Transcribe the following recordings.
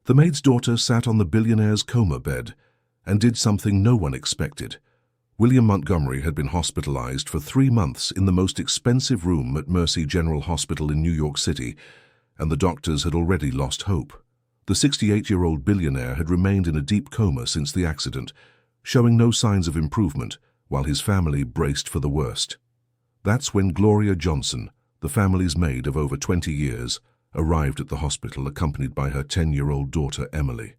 The maid's daughter sat on the billionaire's coma bed and did something no one expected. William Montgomery had been hospitalized for 3 months in the most expensive room at Mercy General Hospital in New York City, and the doctors had already lost hope. The 68-year-old billionaire had remained in a deep coma since the accident, showing no signs of improvement, while his family braced for the worst. That's when Gloria Johnson, the family's maid of over 20 years, arrived at the hospital accompanied by her 10-year-old daughter Emily.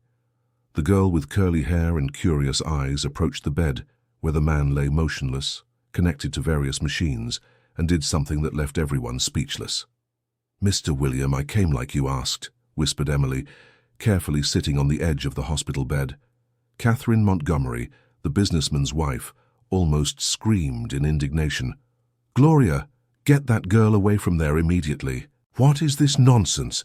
The girl with curly hair and curious eyes approached the bed, where the man lay motionless, connected to various machines, and did something that left everyone speechless. "Mr. William, I came like you asked," whispered Emily, carefully sitting on the edge of the hospital bed. Catherine Montgomery, the businessman's wife, almost screamed in indignation. "Gloria, get that girl away from there immediately. What is this nonsense?"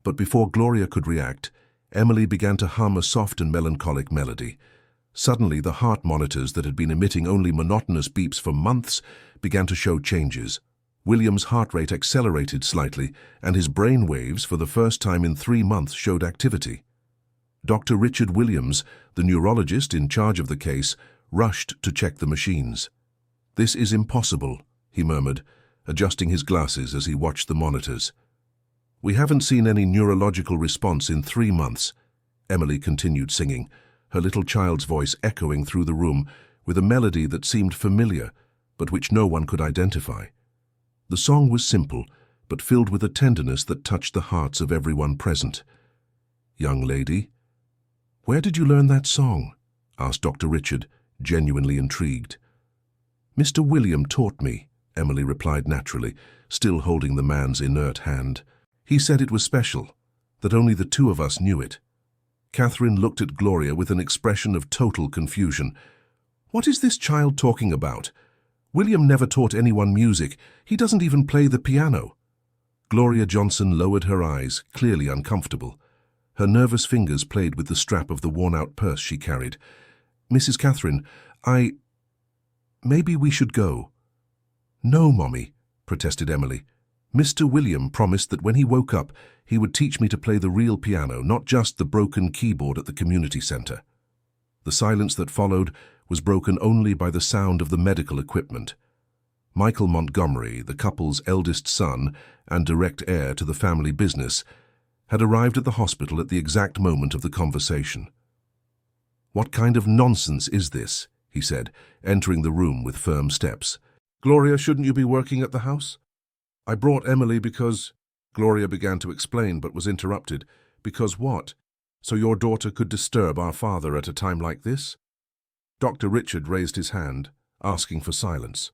But before Gloria could react, Emily began to hum a soft and melancholic melody. Suddenly, the heart monitors that had been emitting only monotonous beeps for months began to show changes. William's heart rate accelerated slightly, and his brain waves, for the first time in 3 months, showed activity. Dr. Richard Williams, the neurologist in charge of the case, rushed to check the machines. "This is impossible," he murmured, adjusting his glasses as he watched the monitors. "We haven't seen any neurological response in 3 months," Emily continued singing, her little child's voice echoing through the room with a melody that seemed familiar, but which no one could identify. The song was simple, but filled with a tenderness that touched the hearts of everyone present. "Young lady, where did you learn that song?" asked Dr. Richard, genuinely intrigued. "Mr. William taught me," Emily replied naturally, still holding the man's inert hand. "He said it was special, that only the 2 of us knew it." Catherine looked at Gloria with an expression of total confusion. "What is this child talking about? William never taught anyone music. He doesn't even play the piano." Gloria Johnson lowered her eyes, clearly uncomfortable. Her nervous fingers played with the strap of the worn-out purse she carried. "Mrs. Catherine, maybe we should go." "No, Mommy," protested Emily. "Mr. William promised that when he woke up, he would teach me to play the real piano, not just the broken keyboard at the community center." The silence that followed was broken only by the sound of the medical equipment. Michael Montgomery, the couple's eldest son and direct heir to the family business, had arrived at the hospital at the exact moment of the conversation. "What kind of nonsense is this?" he said, entering the room with firm steps. "Gloria, shouldn't you be working at the house?" "I brought Emily because—" Gloria began to explain but was interrupted. "Because what? So your daughter could disturb our father at a time like this?" Dr. Richard raised his hand, asking for silence.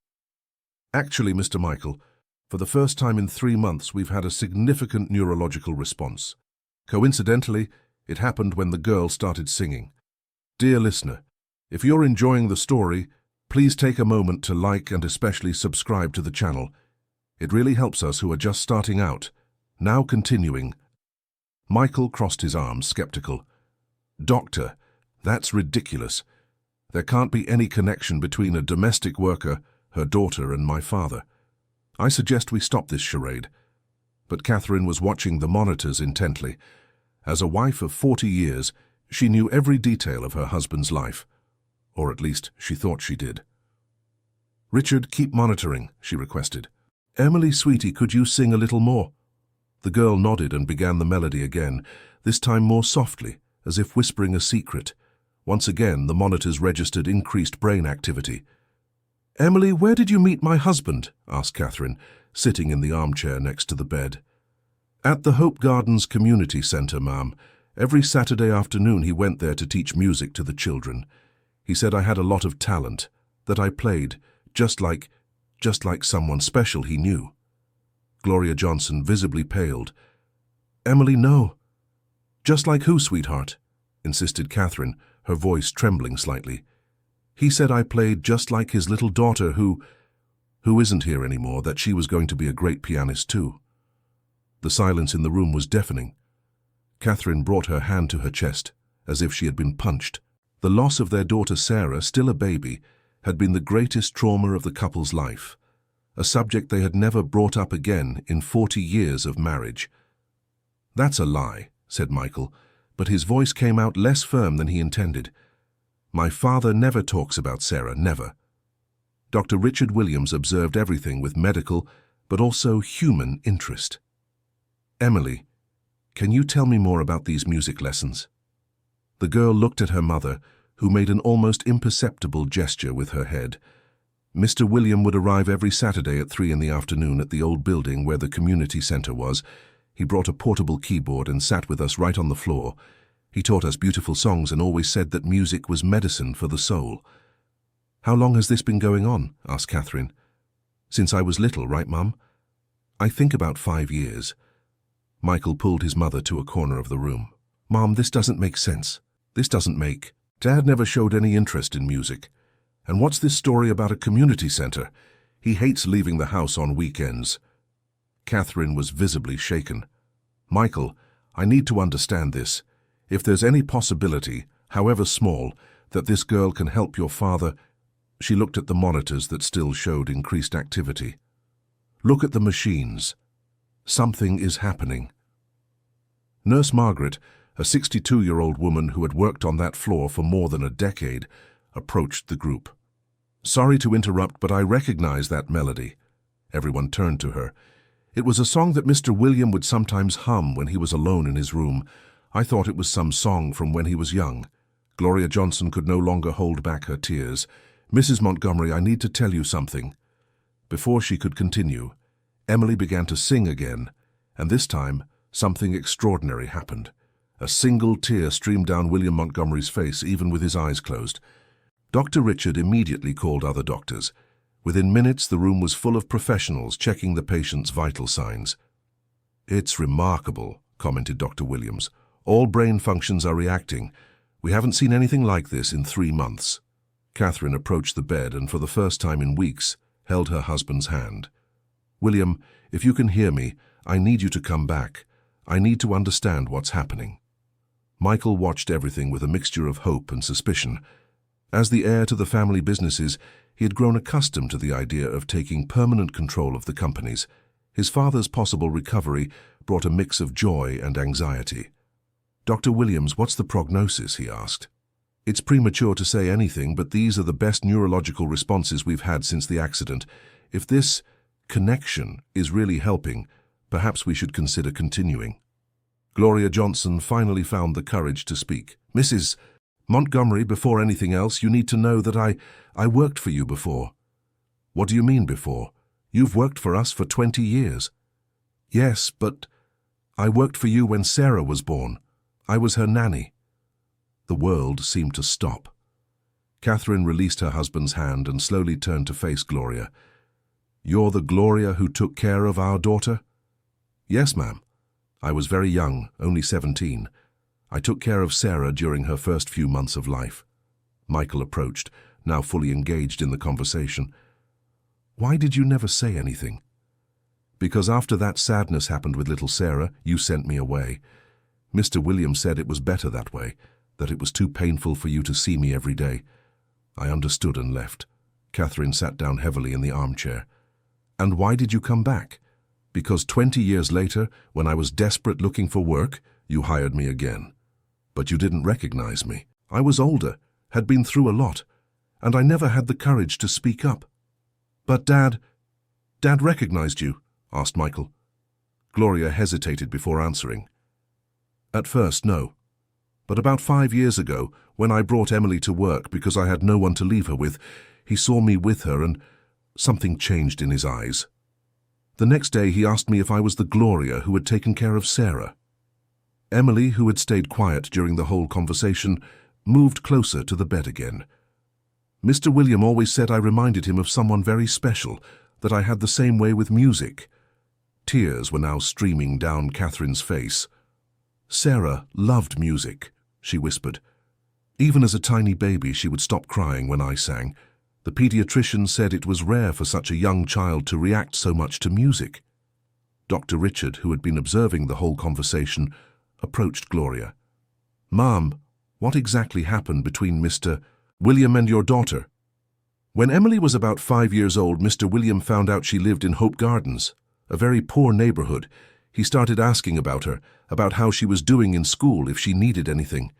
"Actually, Mr. Michael, for the first time in 3 months we've had a significant neurological response. Coincidentally, it happened when the girl started singing. Dear listener, if you're enjoying the story, please take a moment to like and especially subscribe to the channel. It really helps us who are just starting out. Now continuing." Michael crossed his arms, skeptical. "Doctor, that's ridiculous. There can't be any connection between a domestic worker, her daughter, and my father. I suggest we stop this charade." But Catherine was watching the monitors intently. As a wife of 40 years, she knew every detail of her husband's life. Or at least she thought she did. "Richard, keep monitoring," she requested. "Emily, sweetie, could you sing a little more?" The girl nodded and began the melody again, this time more softly, as if whispering a secret. Once again, the monitors registered increased brain activity. "Emily, where did you meet my husband?" asked Catherine, sitting in the armchair next to the bed. "At the Hope Gardens Community Center, ma'am. Every Saturday afternoon he went there to teach music to the children. He said I had a lot of talent, that I played, just like someone special he knew." Gloria Johnson visibly paled. "Emily, no." "Just like who, sweetheart?" insisted Catherine, her voice trembling slightly. "He said I played just like his little daughter who isn't here anymore, that she was going to be a great pianist too." The silence in the room was deafening. Catherine brought her hand to her chest, as if she had been punched. The loss of their daughter Sarah, still a baby, had been the greatest trauma of the couple's life, a subject they had never brought up again in 40 years of marriage. "That's a lie," said Michael, but his voice came out less firm than he intended. "My father never talks about Sarah, never." Dr. Richard Williams observed everything with medical, but also human interest. "Emily, can you tell me more about these music lessons?" The girl looked at her mother, who made an almost imperceptible gesture with her head. Mr. William would arrive every Saturday at 3 in the afternoon at the old building where the community center was. He brought a portable keyboard and sat with us right on the floor. He taught us beautiful songs and always said that music was medicine for the soul. "How long has this been going on?" asked Catherine. "Since I was little, right, Mum?" "I think about 5 years. Michael pulled his mother to a corner of the room. "Mom, this doesn't make sense. This doesn't make... Dad never showed any interest in music. And what's this story about a community center? He hates leaving the house on weekends." Catherine was visibly shaken. "Michael, I need to understand this. If there's any possibility, however small, that this girl can help your father..." She looked at the monitors that still showed increased activity. "Look at the machines. Something is happening." Nurse Margaret, a 62-year-old woman who had worked on that floor for more than a decade, approached the group. "Sorry to interrupt, but I recognize that melody." Everyone turned to her. "It was a song that Mr. William would sometimes hum when he was alone in his room. I thought it was some song from when he was young." Gloria Johnson could no longer hold back her tears. "Mrs. Montgomery, I need to tell you something." Before she could continue, Emily began to sing again, and this time something extraordinary happened. A single tear streamed down William Montgomery's face, even with his eyes closed. Dr. Richard immediately called other doctors. Within minutes, the room was full of professionals checking the patient's vital signs. "It's remarkable," commented Dr. Williams. "All brain functions are reacting. We haven't seen anything like this in 3 months." Catherine approached the bed and, for the first time in weeks, held her husband's hand. "William, if you can hear me, I need you to come back. I need to understand what's happening." Michael watched everything with a mixture of hope and suspicion. As the heir to the family businesses, he had grown accustomed to the idea of taking permanent control of the companies. His father's possible recovery brought a mix of joy and anxiety. "Dr. Williams, what's the prognosis?" he asked. "It's premature to say anything, but these are the best neurological responses we've had since the accident. If this connection is really helping, perhaps we should consider continuing." Gloria Johnson finally found the courage to speak. "Mrs. Montgomery, before anything else, you need to know that I worked for you before." "What do you mean before? You've worked for us for 20 years. "Yes, but I worked for you when Sarah was born. I was her nanny." The world seemed to stop. Catherine released her husband's hand and slowly turned to face Gloria. "You're the Gloria who took care of our daughter?" "Yes, ma'am. I was very young, only 17. I took care of Sarah during her first few months of life." Michael approached, now fully engaged in the conversation. "Why did you never say anything?" "Because after that sadness happened with little Sarah, you sent me away. Mr. Williams said it was better that way, that it was too painful for you to see me every day. I understood and left." Catherine sat down heavily in the armchair. "And why did you come back?" "Because 20 years later, when I was desperate looking for work, you hired me again. But you didn't recognize me. I was older, had been through a lot, and I never had the courage to speak up." "But Dad recognized you?" asked Michael. Gloria hesitated before answering. "At first, no. But about 5 years ago, when I brought Emily to work because I had no one to leave her with, he saw me with her and something changed in his eyes. The next day he asked me if I was the Gloria who had taken care of Sarah." Emily, who had stayed quiet during the whole conversation, moved closer to the bed again. "Mr. William always said I reminded him of someone very special, that I had the same way with music." Tears were now streaming down Catherine's face. "Sarah loved music," she whispered. "Even as a tiny baby, she would stop crying when I sang. The pediatrician said it was rare for such a young child to react so much to music." Dr. Richard, who had been observing the whole conversation, approached Gloria. "Ma'am, what exactly happened between Mr. William and your daughter?" "When Emily was about 5 years old, Mr. William found out she lived in Hope Gardens, a very poor neighborhood. He started asking about her, about how she was doing in school, if she needed anything.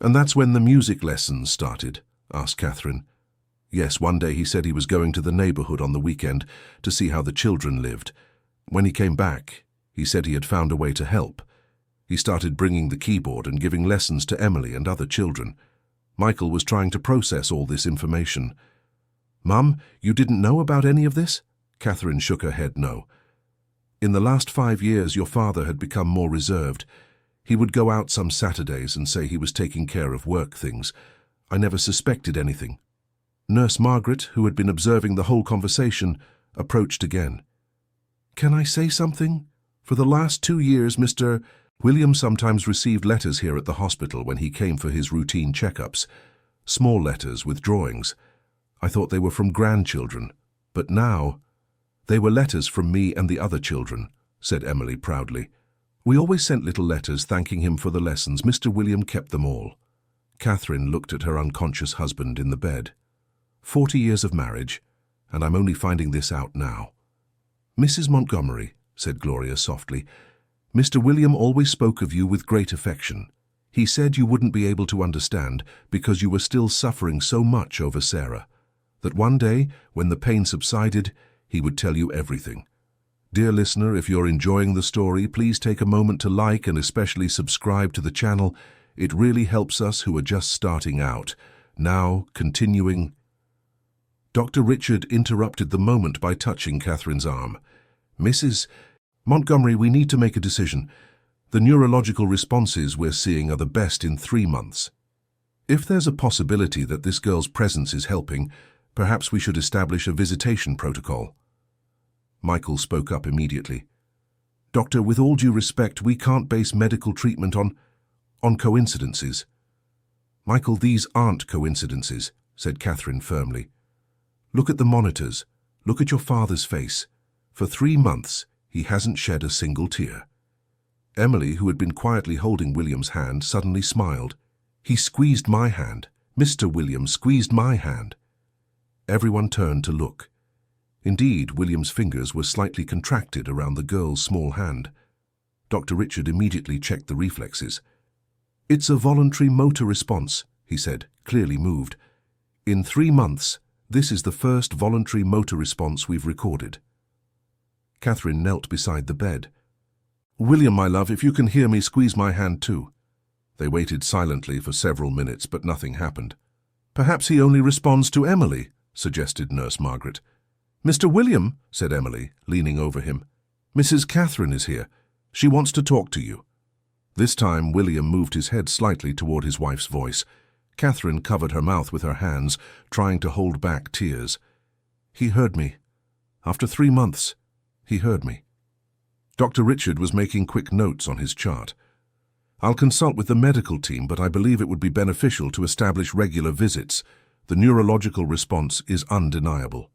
"And that's when the music lessons started?" asked Catherine. "Yes, one day he said he was going to the neighborhood on the weekend to see how the children lived. When he came back, he said he had found a way to help. He started bringing the keyboard and giving lessons to Emily and other children. Michael was trying to process all this information." "Mum, you didn't know about any of this?" Catherine shook her head no. "In the last 5 years, your father had become more reserved. He would go out some Saturdays and say he was taking care of work things. I never suspected anything." Nurse Margaret, who had been observing the whole conversation, approached again. "Can I say something? For the last 2 years, Mr. William sometimes received letters here at the hospital when he came for his routine checkups. Small letters with drawings. I thought they were from grandchildren, but now—" "They were letters from me and the other children," said Emily proudly. "We always sent little letters thanking him for the lessons. Mr. William kept them all." Catherine looked at her unconscious husband in the bed. 40 years of marriage, and I'm only finding this out now." "Mrs. Montgomery," said Gloria softly, "Mr. William always spoke of you with great affection. He said you wouldn't be able to understand because you were still suffering so much over Sarah, that one day, when the pain subsided, he would tell you everything. Dear listener, if you're enjoying the story, please take a moment to like and especially subscribe to the channel. It really helps us who are just starting out. Now, continuing." Dr. Richard interrupted the moment by touching Catherine's arm. "Mrs. Montgomery, we need to make a decision. The neurological responses we're seeing are the best in 3 months. If there's a possibility that this girl's presence is helping, perhaps we should establish a visitation protocol." Michael spoke up immediately. "Doctor, with all due respect, we can't base medical treatment on coincidences." "Michael, these aren't coincidences," said Catherine firmly. "Look at the monitors. Look at your father's face. For 3 months, he hasn't shed a single tear." Emily, who had been quietly holding William's hand, suddenly smiled. "He squeezed my hand. Mr. William squeezed my hand." Everyone turned to look. Indeed, William's fingers were slightly contracted around the girl's small hand. Dr. Richard immediately checked the reflexes. "It's a voluntary motor response," he said, clearly moved. "In 3 months, this is the first voluntary motor response we've recorded." Catherine knelt beside the bed. "William, my love, if you can hear me, squeeze my hand too." They waited silently for several minutes, but nothing happened. "Perhaps he only responds to Emily," suggested Nurse Margaret. "Mr. William," said Emily, leaning over him, "Mrs. Catherine is here. She wants to talk to you." This time William moved his head slightly toward his wife's voice. Catherine covered her mouth with her hands, trying to hold back tears. "He heard me. After 3 months, he heard me." Dr. Richard was making quick notes on his chart. "I'll consult with the medical team, but I believe it would be beneficial to establish regular visits. The neurological response is undeniable."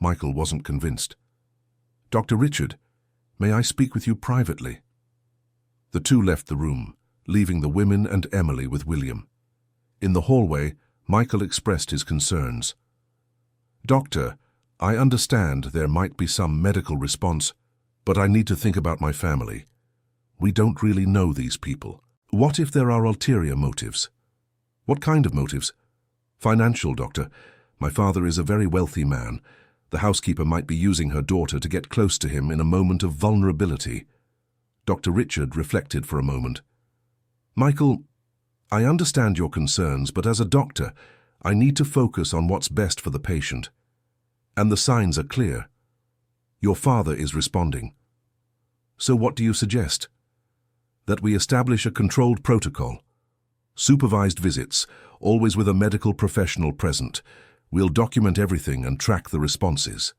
Michael wasn't convinced. "Dr. Richard, may I speak with you privately?" The two left the room, leaving the women and Emily with William. In the hallway, Michael expressed his concerns. "Doctor, I understand there might be some medical response, but I need to think about my family. We don't really know these people. What if there are ulterior motives?" "What kind of motives?" "Financial, Doctor. My father is a very wealthy man. The housekeeper might be using her daughter to get close to him in a moment of vulnerability." Dr. Richard reflected for a moment. "Michael, I understand your concerns, but as a doctor, I need to focus on what's best for the patient. And the signs are clear. Your father is responding. So what do you suggest?" "That we establish a controlled protocol. Supervised visits, always with a medical professional present. We'll document everything and track the responses."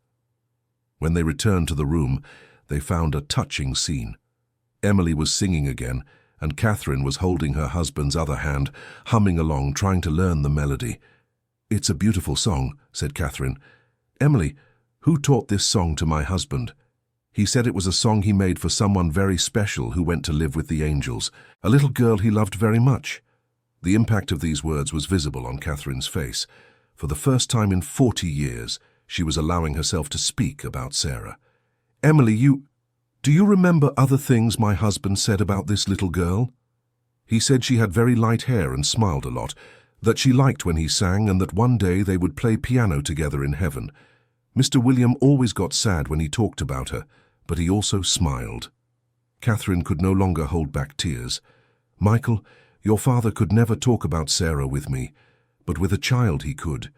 When they returned to the room, they found a touching scene. Emily was singing again, and Catherine was holding her husband's other hand, humming along, trying to learn the melody. "It's a beautiful song," said Catherine. "Emily, who taught this song to my husband? He said it was a song he made for someone very special who went to live with the angels, a little girl he loved very much." The impact of these words was visible on Catherine's face. For the first time in 40 years, she was allowing herself to speak about Sarah. "Emily, you—" Do you remember other things my husband said about this little girl? He said she had very light hair and smiled a lot, that she liked when he sang, and that one day they would play piano together in heaven. Mr. William always got sad when he talked about her, but he also smiled. Catherine could no longer hold back tears. Michael, your father could never talk about Sarah with me, but with a child he could,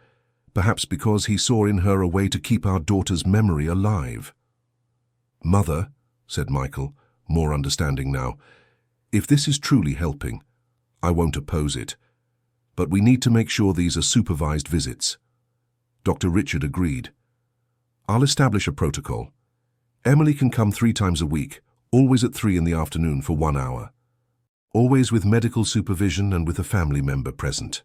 perhaps because he saw in her a way to keep our daughter's memory alive. Mother, said Michael, more understanding now, if this is truly helping, I won't oppose it. But we need to make sure these are supervised visits. Dr. Richard agreed. I'll establish a protocol. Emily can come 3 times a week, always at 3 in the afternoon for 1 hour. Always with medical supervision and with a family member present.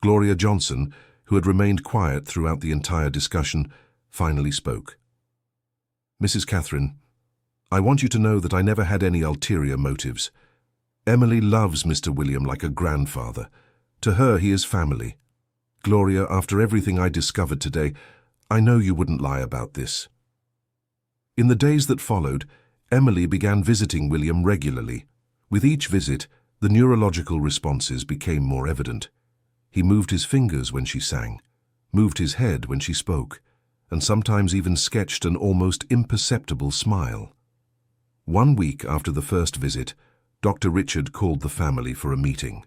Gloria Johnson, who had remained quiet throughout the entire discussion, finally spoke. Mrs. Catherine, I want you to know that I never had any ulterior motives. Emily loves Mr. William like a grandfather. To her, he is family. Gloria, after everything I discovered today, I know you wouldn't lie about this. In the days that followed, Emily began visiting William regularly. With each visit, the neurological responses became more evident. He moved his fingers when she sang, moved his head when she spoke, and sometimes even sketched an almost imperceptible smile. 1 week after the first visit, Dr. Richard called the family for a meeting.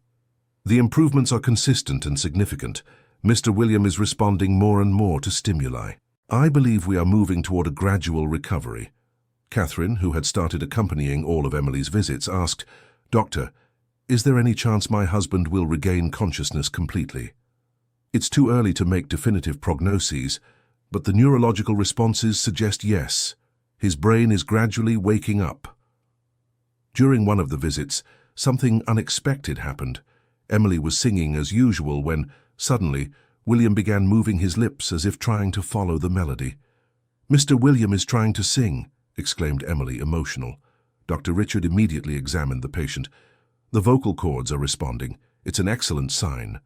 The improvements are consistent and significant. Mr. William is responding more and more to stimuli. I believe we are moving toward a gradual recovery. Catherine, who had started accompanying all of Emily's visits, asked, Doctor, is there any chance my husband will regain consciousness completely? It's too early to make definitive prognoses, but the neurological responses suggest yes. His brain is gradually waking up. During one of the visits, something unexpected happened. Emily was singing as usual when, suddenly, William began moving his lips as if trying to follow the melody. Mr. William is trying to sing, exclaimed Emily, emotional. Dr. Richard immediately examined the patient. The vocal cords are responding. It's an excellent sign.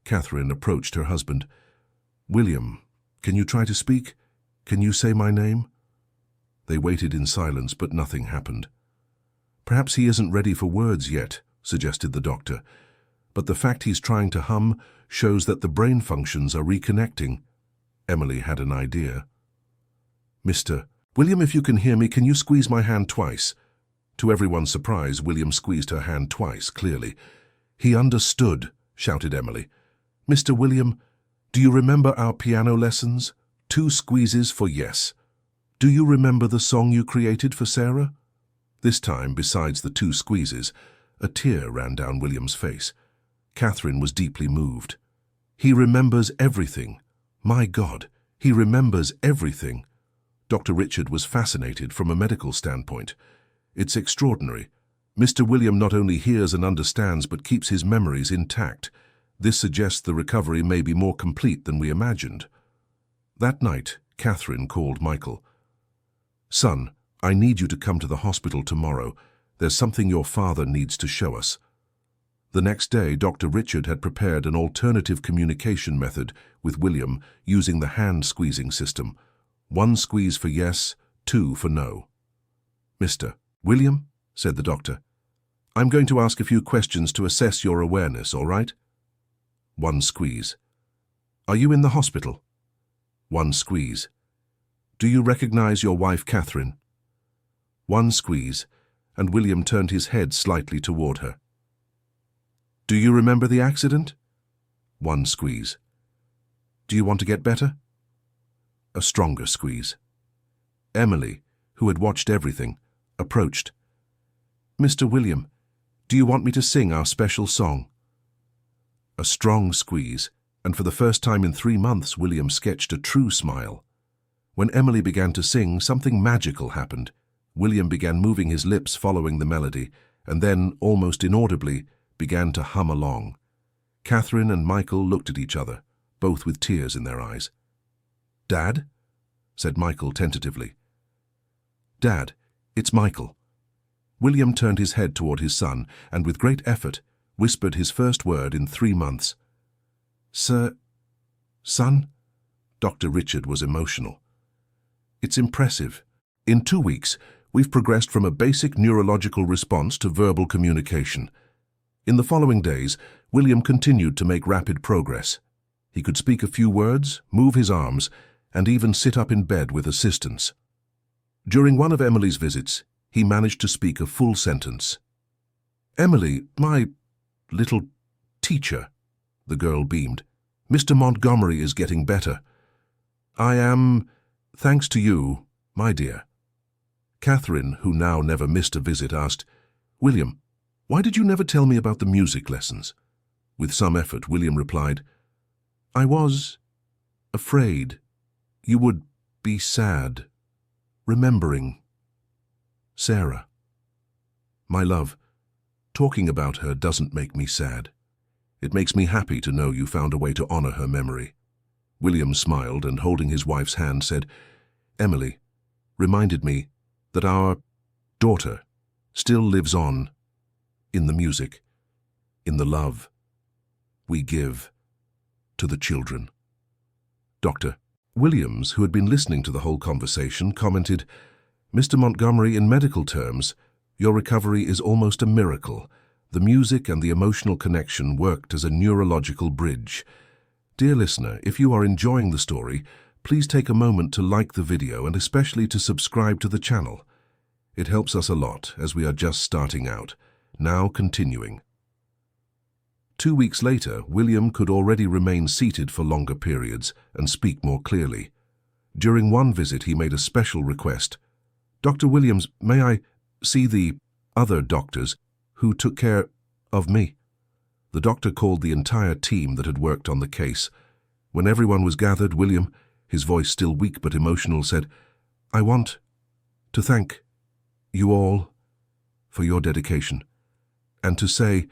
Catherine approached her husband. William, can you try to speak? Can you say my name? They waited in silence, but nothing happened. Perhaps he isn't ready for words yet, suggested the doctor. But the fact he's trying to hum shows that the brain functions are reconnecting. Emily had an idea. Mr. William, if you can hear me, can you squeeze my hand twice? To everyone's surprise, William squeezed her hand twice, clearly. He understood, shouted Emily. Mr. William, do you remember our piano lessons? 2 squeezes for yes. Do you remember the song you created for Sarah? This time, besides the 2 squeezes, a tear ran down William's face. Catherine was deeply moved. He remembers everything. My God, he remembers everything. Dr. Richard was fascinated from a medical standpoint. It's extraordinary. Mr. William not only hears and understands but keeps his memories intact. This suggests the recovery may be more complete than we imagined. That night, Catherine called Michael. Son, I need you to come to the hospital tomorrow. There's something your father needs to show us. The next day, Dr. Richard had prepared an alternative communication method with William using the hand-squeezing system. 1 squeeze for yes, 2 for no. Mr. William, said the doctor, I'm going to ask a few questions to assess your awareness, all right? 1 squeeze. Are you in the hospital? 1 squeeze. Do you recognize your wife, Catherine? 1 squeeze, and William turned his head slightly toward her. Do you remember the accident? 1 squeeze. Do you want to get better? A stronger squeeze. Emily, who had watched everything, approached. Mr. William, do you want me to sing our special song? A strong squeeze, and for the first time in 3 months, William sketched a true smile. When Emily began to sing, something magical happened. William began moving his lips following the melody, and then, almost inaudibly, began to hum along. Catherine and Michael looked at each other, both with tears in their eyes. Dad? Said Michael tentatively. Dad, it's Michael. William turned his head toward his son, and with great effort, whispered his first word in 3 months. Sir... Son? Dr. Richard was emotional. It's impressive. In 2 weeks, We've progressed from a basic neurological response to verbal communication. In the following days, William continued to make rapid progress. He could speak a few words, move his arms, and even sit up in bed with assistance. During one of Emily's visits, he managed to speak a full sentence. "Emily, my little teacher," the girl beamed. "Mr. Montgomery is getting better. I am, thanks to you, my dear." Catherine, who now never missed a visit, asked, "William, why did you never tell me about the music lessons?" With some effort, William replied, "I was afraid you would be sad, remembering Sarah. My love, talking about her doesn't make me sad. It makes me happy to know you found a way to honor her memory." William smiled and, holding his wife's hand, said, "Emily reminded me that our daughter still lives on in the music, in the love we give to the children." Dr. Williams, who had been listening to the whole conversation, commented, "Mr. Montgomery, in medical terms, your recovery is almost a miracle. The music and the emotional connection worked as a neurological bridge." Dear listener, if you are enjoying the story, please take a moment to like the video and especially to subscribe to the channel. It helps us a lot as we are just starting out. Now continuing. 2 weeks later, William could already remain seated for longer periods and speak more clearly. During one visit, he made a special request. "Dr. Williams, may I see the other doctors who took care of me?" The doctor called the entire team that had worked on the case. When everyone was gathered, William, his voice still weak but emotional, said, "I want to thank you all for your dedication, and to say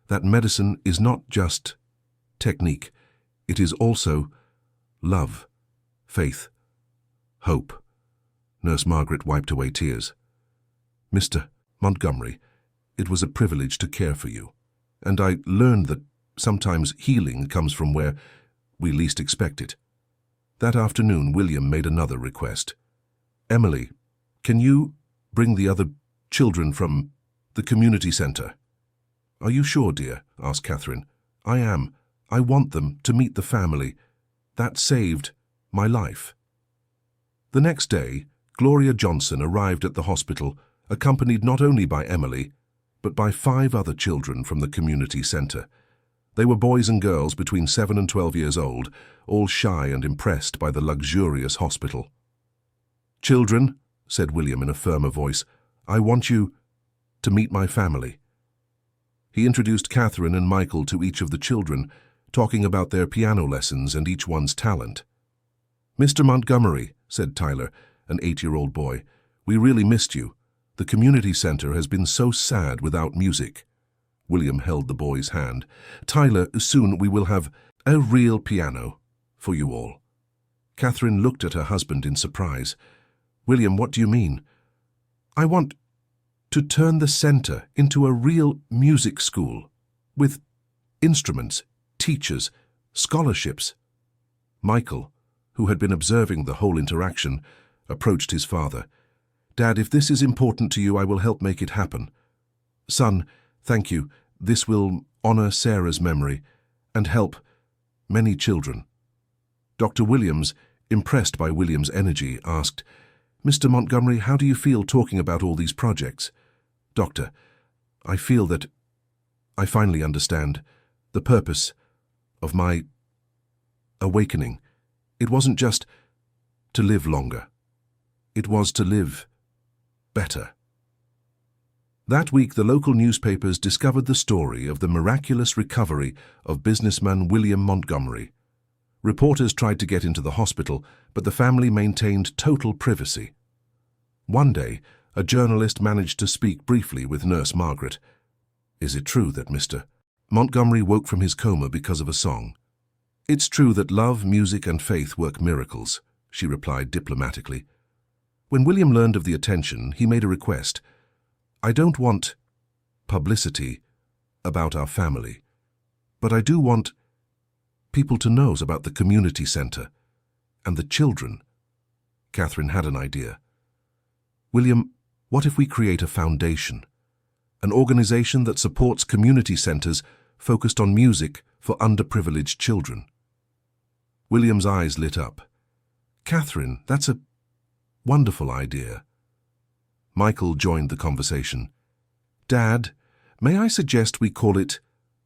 that medicine is not just technique, it is also love, faith, hope." Nurse Margaret wiped away tears. "Mr. Montgomery, it was a privilege to care for you, and I learned that sometimes healing comes from where we least expect it." That afternoon, William made another request. "Emily, can you bring the other children from the community center?" "Are you sure, dear?" asked Catherine. "I am. I want them to meet the family. That saved my life." The next day, Gloria Johnson arrived at the hospital, accompanied not only by Emily, but by 5 other children from the community center. They were boys and girls between 7 and 12 years old, all shy and impressed by the luxurious hospital. "Children," said William in a firmer voice, "I want you to meet my family." He introduced Catherine and Michael to each of the children, talking about their piano lessons and each one's talent. "Mr. Montgomery," said Tyler, an 8-year-old boy, "we really missed you. The community center has been so sad without music." William held the boy's hand. "Tyler, soon we will have a real piano for you all." Catherine looked at her husband in surprise. "William, what do you mean?" "I want to turn the center into a real music school, with instruments, teachers, scholarships." Michael, who had been observing the whole interaction, approached his father. "Dad, if this is important to you, I will help make it happen." "Son, thank you. This will honor Sarah's memory and help many children." Dr. Williams, impressed by William's energy, asked, "Mr. Montgomery, how do you feel talking about all these projects?" "Doctor, I feel that I finally understand the purpose of my awakening. It wasn't just to live longer. It was to live better." That week, the local newspapers discovered the story of the miraculous recovery of businessman William Montgomery. Reporters tried to get into the hospital, but the family maintained total privacy. One day, a journalist managed to speak briefly with Nurse Margaret. "Is it true that Mr. Montgomery woke from his coma because of a song?" "It's true that love, music, and faith work miracles," she replied diplomatically. When William learned of the attention, he made a request. "I don't want publicity about our family, but I do want people to know about the community center and the children." Catherine had an idea. "William, What if we create a foundation? An organization that supports community centers focused on music for underprivileged children. William's eyes lit up. Catherine, that's a wonderful idea. Michael joined the conversation. Dad, may I suggest we call it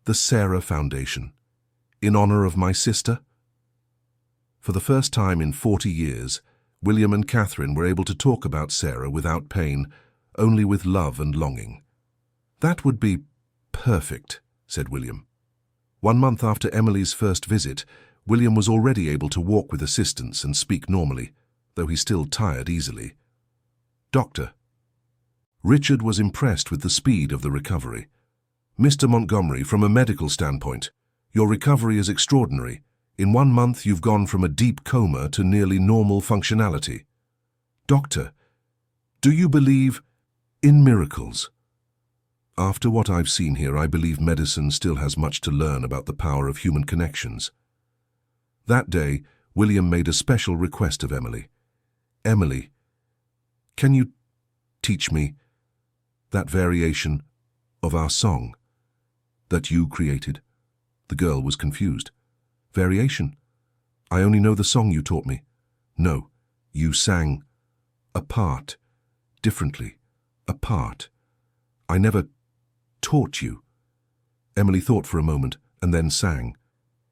the Sarah Foundation, in honor of my sister? For the first time in 40 years, William and Catherine were able to talk about Sarah without pain, only with love and longing. That would be perfect, said William. 1 month after Emily's first visit, William was already able to walk with assistance and speak normally, though he still tired easily. Doctor. Richard was impressed with the speed of the recovery. Mr. Montgomery, from a medical standpoint, your recovery is extraordinary. In 1 month, you've gone from a deep coma to nearly normal functionality. Doctor, do you believe in miracles? After what I've seen here, I believe medicine still has much to learn about the power of human connections. That day, William made a special request of Emily. Emily, can you teach me that variation of our song that you created? The girl was confused. Variation? I only know the song you taught me. No, you sang a part, differently, a part. I never taught you. Emily thought for a moment and then sang.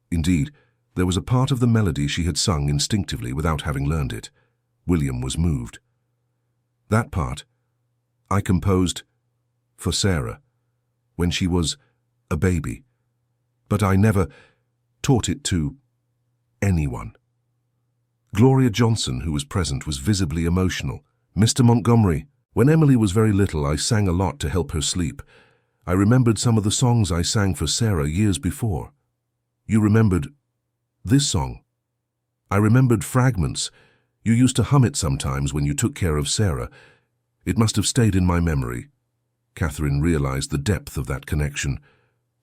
Indeed, there was a part of the melody she had sung instinctively without having learned it. William was moved. That part I composed for Sarah when she was a baby, but I never taught it to anyone. Gloria Johnson, who was present, was visibly emotional. Mr. Montgomery, when Emily was very little, I sang a lot to help her sleep. I remembered some of the songs I sang for Sarah years before. You remembered this song? I remembered fragments. You used to hum it sometimes when you took care of Sarah. It must have stayed in my memory. Catherine realized the depth of that connection.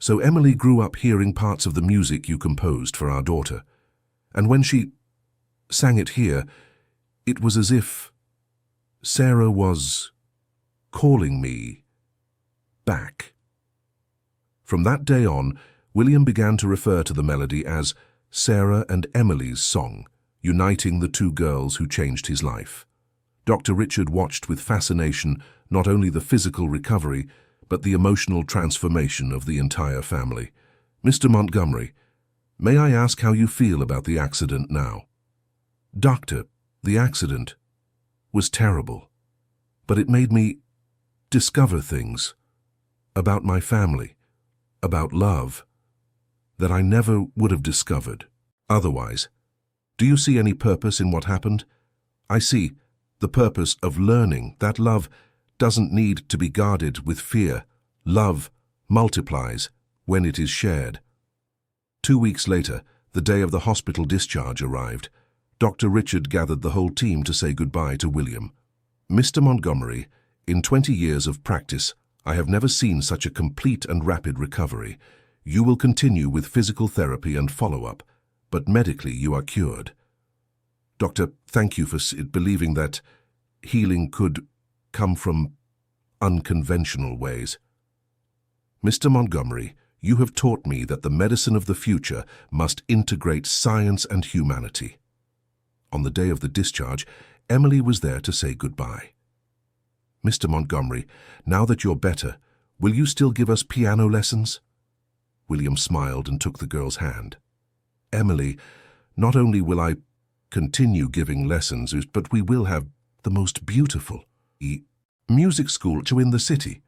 So Emily grew up hearing parts of the music you composed for our daughter. And when she sang it here, it was as if Sarah was calling me back. From that day on, William began to refer to the melody as Sarah and Emily's song, uniting the two girls who changed his life. Dr. Richard watched with fascination not only the physical recovery, but the emotional transformation of the entire family. Mr. Montgomery, may I ask how you feel about the accident now? Doctor, the accident was terrible, but it made me discover things about my family, about love, that I never would have discovered otherwise. Do you see any purpose in what happened? I see the purpose of learning that love doesn't need to be guarded with fear. Love multiplies when it is shared. 2 weeks later, the day of the hospital discharge arrived. Dr. Richard gathered the whole team to say goodbye to William. Mr. Montgomery, in 20 years of practice, I have never seen such a complete and rapid recovery. You will continue with physical therapy and follow-up, but medically you are cured. Doctor, thank you for believing that healing could come from unconventional ways. Mr. Montgomery, you have taught me that the medicine of the future must integrate science and humanity. On the day of the discharge, Emily was there to say goodbye. Mr. Montgomery, now that you're better, will you still give us piano lessons? William smiled and took the girl's hand. Emily, not only will I continue giving lessons, but we will have the most beautiful music school in the city.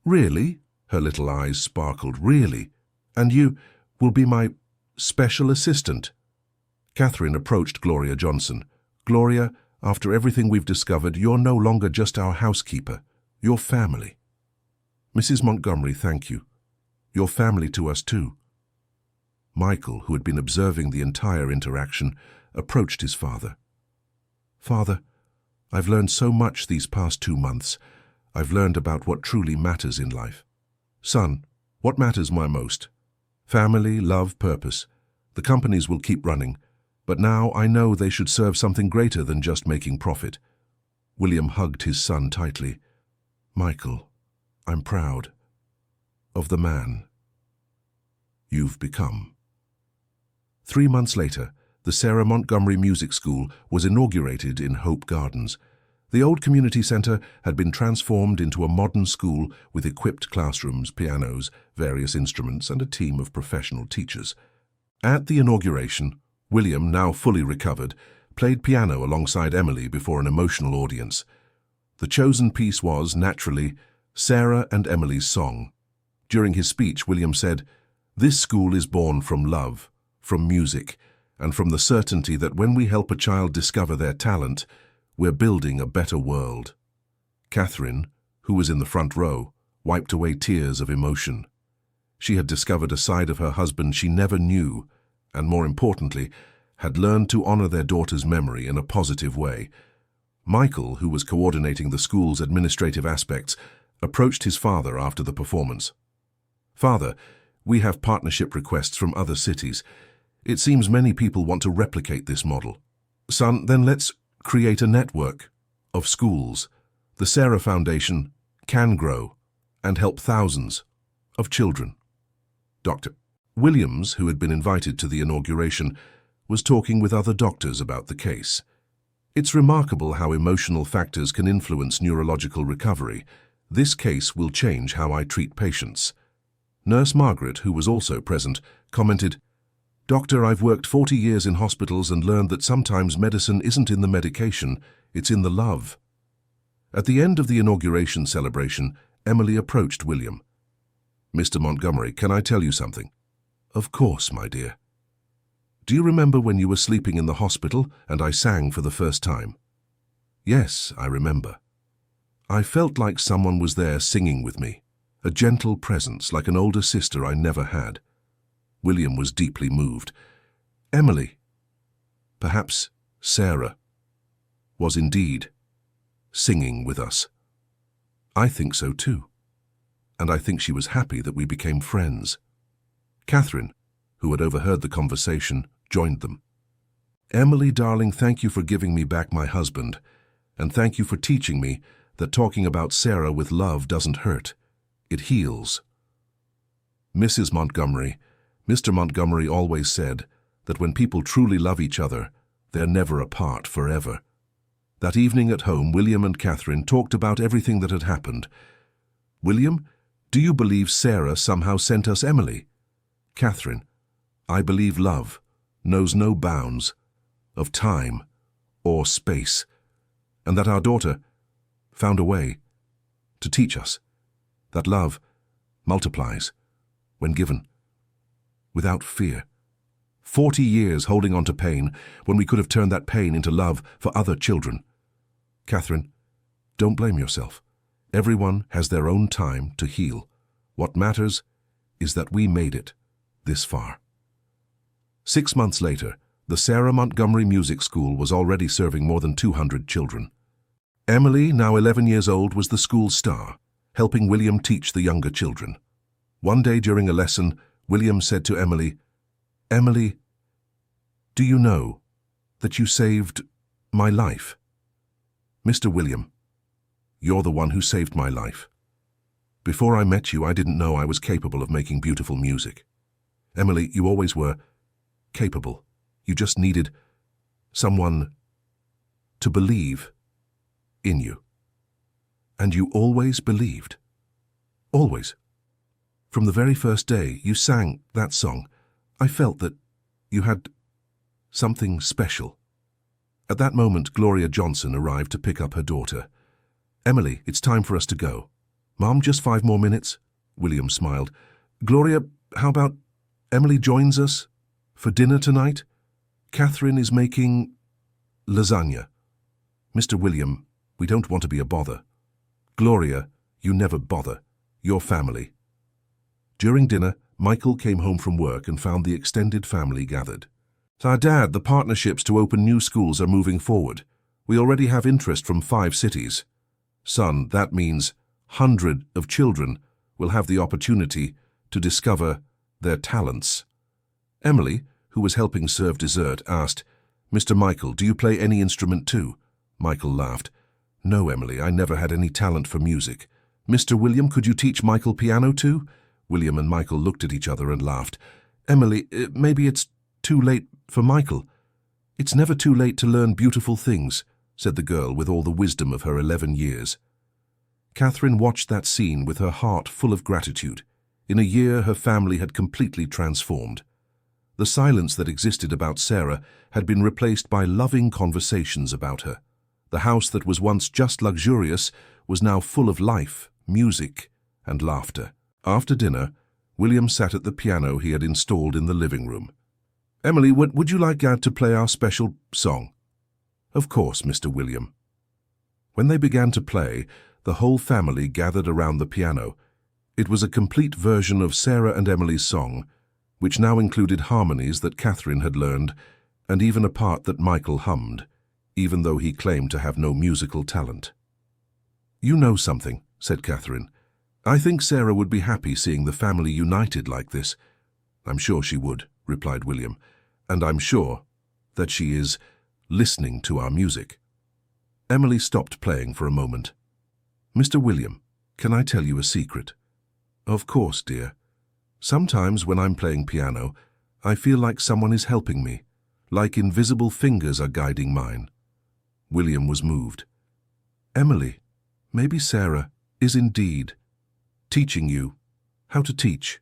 Really? Her little eyes sparkled. Really? And you will be my special assistant? Catherine approached Gloria Johnson. Gloria, after everything we've discovered, you're no longer just our housekeeper. You're family. Mrs. Montgomery, thank you. You're family to us too. Michael, who had been observing the entire interaction, approached his father. Father, I've learned so much these past 2 months. I've learned about what truly matters in life. Son, what matters most? Family, love, purpose. The companies will keep running, but now I know they should serve something greater than just making profit. William hugged his son tightly. Michael, I'm proud of the man you've become. 3 months later, the Sarah Montgomery Music School was inaugurated in Hope Gardens. The old community center had been transformed into a modern school with equipped classrooms, pianos, various instruments, and a team of professional teachers. At the inauguration, William, now fully recovered, played piano alongside Emily before an emotional audience. The chosen piece was, naturally, Sarah and Emily's song. During his speech, William said, "This school is born from love, from music, and from the certainty that when we help a child discover their talent, we're building a better world." Catherine, who was in the front row, wiped away tears of emotion. She had discovered a side of her husband she never knew, and more importantly, had learned to honor their daughter's memory in a positive way. Michael, who was coordinating the school's administrative aspects, approached his father after the performance. "Father, we have partnership requests from other cities. It seems many people want to replicate this model." "Son, then let's create a network of schools. The Sarah Foundation can grow and help thousands of children." Dr. Williams, who had been invited to the inauguration, was talking with other doctors about the case. "It's remarkable how emotional factors can influence neurological recovery. This case will change how I treat patients." Nurse Margaret, who was also present, commented, "Doctor, I've worked 40 years in hospitals and learned that sometimes medicine isn't in the medication, it's in the love." At the end of the inauguration celebration, Emily approached William. "Mr. Montgomery, can I tell you something?" "Of course, my dear." "Do you remember when you were sleeping in the hospital and I sang for the first time?" "Yes, I remember. I felt like someone was there singing with me, a gentle presence like an older sister I never had." William was deeply moved. "Emily, perhaps Sarah, was indeed singing with us." "I think so too, and I think she was happy that we became friends." Catherine, who had overheard the conversation, joined them. "Emily, darling, thank you for giving me back my husband, and thank you for teaching me that talking about Sarah with love doesn't hurt. It heals." "Mrs. Montgomery, Mr. Montgomery always said that when people truly love each other, they're never apart forever." That evening at home, William and Catherine talked about everything that had happened. "William, do you believe Sarah somehow sent us Emily?" "Catherine, I believe love knows no bounds of time or space, and that our daughter found a way to teach us that love multiplies when given without fear. 40 years holding on to pain when we could have turned that pain into love for other children. Catherine, don't blame yourself. Everyone has their own time to heal. What matters is that we made it this far." 6 months later, the Sarah Montgomery Music School was already serving more than 200 children. Emily, now 11 years old, was the school's star, helping William teach the younger children. One day during a lesson, William said to Emily, "Emily, do you know that you saved my life?" "Mr. William, you're the one who saved my life. Before I met you, I didn't know I was capable of making beautiful music. Emily, you always were capable. You just needed someone to believe in you. And you always believed. Always. From the very first day you sang that song, I felt that you had something special." At that moment, Gloria Johnson arrived to pick up her daughter. "Emily, it's time for us to go." "Mom, just 5 more minutes?" William smiled. "Gloria, how about Emily joins us for dinner tonight? Catherine is making lasagna." "Mr. William, we don't want to be a bother." "Gloria, you never bother. Your family." During dinner, Michael came home from work and found the extended family gathered. "Dad, the partnerships to open new schools are moving forward. We already have interest from 5 cities. Son, that means hundreds of children will have the opportunity to discover their talents." Emily, who was helping serve dessert, asked, "Mr. Michael, do you play any instrument too?" Michael laughed. "No, Emily, I never had any talent for music. Mr. William, could you teach Michael piano too? William and Michael looked at each other and laughed. Emily, maybe it's too late for Michael. It's never too late to learn beautiful things, said the girl with all the wisdom of her 11 years. Catherine watched that scene with her heart full of gratitude. In a year, her family had completely transformed. The silence that existed about Sarah had been replaced by loving conversations about her. The house that was once just luxurious was now full of life, music, and laughter. After dinner, William sat at the piano he had installed in the living room. Emily, would you like Dad to play our special song? Of course, Mr. William. When they began to play, the whole family gathered around the piano. It was a complete version of Sarah and Emily's song, which now included harmonies that Catherine had learned, and even a part that Michael hummed, even though he claimed to have no musical talent. You know something, said Catherine. I think Sarah would be happy seeing the family united like this. I'm sure she would, replied William, and I'm sure that she is listening to our music. Emily stopped playing for a moment. Mr. William, can I tell you a secret? Of course, dear. Sometimes when I'm playing piano, I feel like someone is helping me, like invisible fingers are guiding mine. William was moved. Emily, maybe Sarah is indeed teaching you how to teach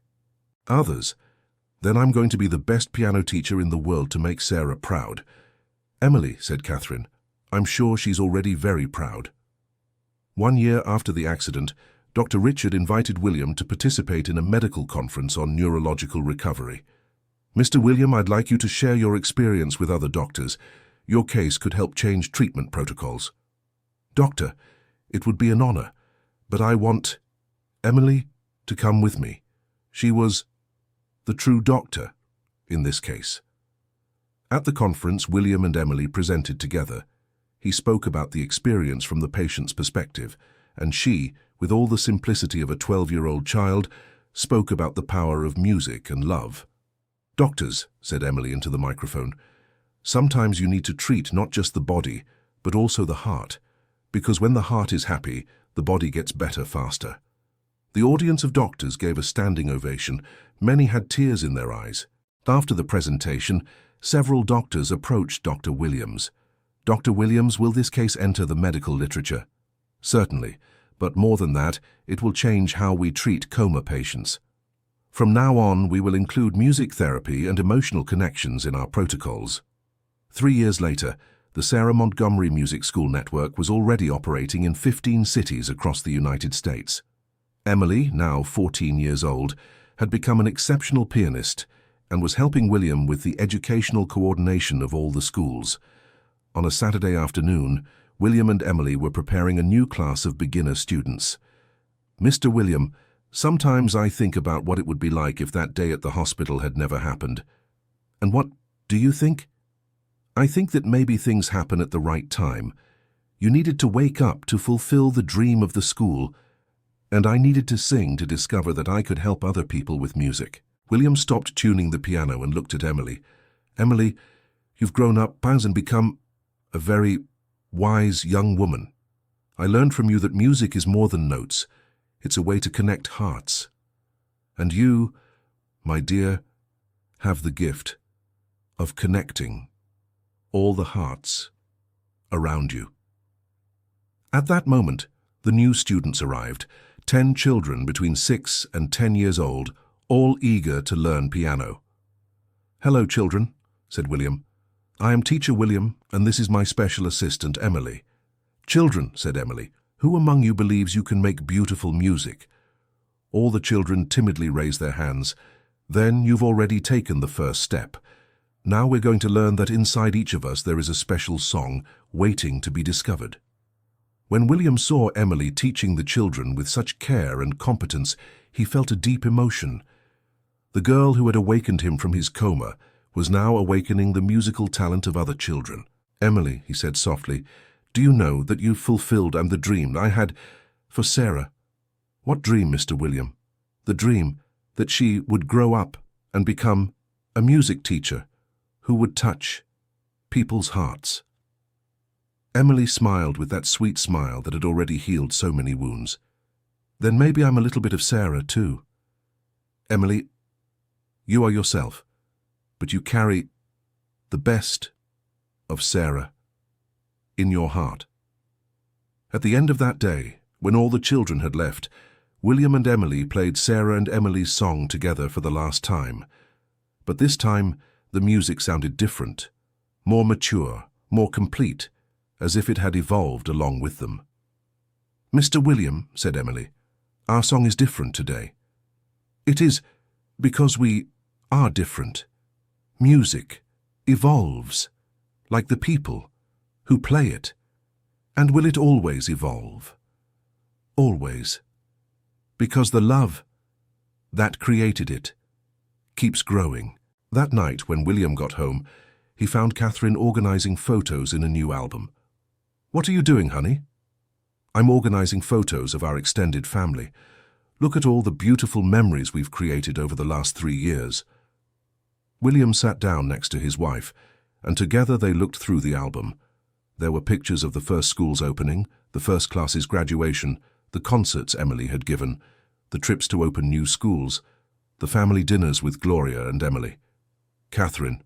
others. Then I'm going to be the best piano teacher in the world to make Sarah proud. Emily, said Catherine, I'm sure she's already very proud. 1 year after the accident, Dr. Richard invited William to participate in a medical conference on neurological recovery. Mr. William, I'd like you to share your experience with other doctors. Your case could help change treatment protocols. Doctor, it would be an honor, but I want Emily to come with me. She was the true doctor in this case. At the conference, William and Emily presented together. He spoke about the experience from the patient's perspective, and she, with all the simplicity of a 12-year-old child, spoke about the power of music and love. Doctors, said Emily into the microphone, sometimes you need to treat not just the body, but also the heart, because when the heart is happy, the body gets better faster. The audience of doctors gave a standing ovation. Many had tears in their eyes. After the presentation, several doctors approached Dr. Williams. Dr. Williams, will this case enter the medical literature? Certainly, but more than that, it will change how we treat coma patients. From now on, we will include music therapy and emotional connections in our protocols. 3 years later, the Sarah Montgomery Music School Network was already operating in 15 cities across the United States. Emily, now 14 years old, had become an exceptional pianist and was helping William with the educational coordination of all the schools. On a Saturday afternoon, William and Emily were preparing a new class of beginner students. Mr. William, sometimes I think about what it would be like if that day at the hospital had never happened. And what do you think? I think that maybe things happen at the right time. You needed to wake up to fulfill the dream of the school, and I needed to sing to discover that I could help other people with music. William stopped tuning the piano and looked at Emily. Emily, you've grown up and become a very wise young woman. I learned from you that music is more than notes. It's a way to connect hearts. And you, my dear, have the gift of connecting all the hearts around you. At that moment, the new students arrived, 10 children between 6 and 10 years old, all eager to learn piano. Hello, children, said William. I am Teacher William, and this is my special assistant, Emily. Children, said Emily, who among you believes you can make beautiful music? All the children timidly raised their hands. Then you've already taken the first step. Now we're going to learn that inside each of us there is a special song waiting to be discovered. When William saw Emily teaching the children with such care and competence, he felt a deep emotion. The girl who had awakened him from his coma was now awakening the musical talent of other children. Emily, he said softly, do you know that you've fulfilled the dream I had for Sarah? What dream, Mr. William? The dream that she would grow up and become a music teacher who would touch people's hearts. Emily smiled with that sweet smile that had already healed so many wounds. Then maybe I'm a little bit of Sarah, too. Emily, you are yourself, but you carry the best of Sarah in your heart. At the end of that day, when all the children had left, William and Emily played Sarah and Emily's song together for the last time. But this time, the music sounded different, more mature, more complete, as if it had evolved along with them. "Mr. William," said Emily, "our song is different today. It is because we are different. Music evolves, like the people who play it. And will it always evolve? Always. Because the love that created it keeps growing." That night, when William got home, he found Catherine organizing photos in a new album. "What are you doing, honey?" "I'm organizing photos of our extended family. Look at all the beautiful memories we've created over the last 3 years." William sat down next to his wife, and together they looked through the album. There were pictures of the first school's opening, the first class's graduation, the concerts Emily had given, the trips to open new schools, the family dinners with Gloria and Emily. "Catherine,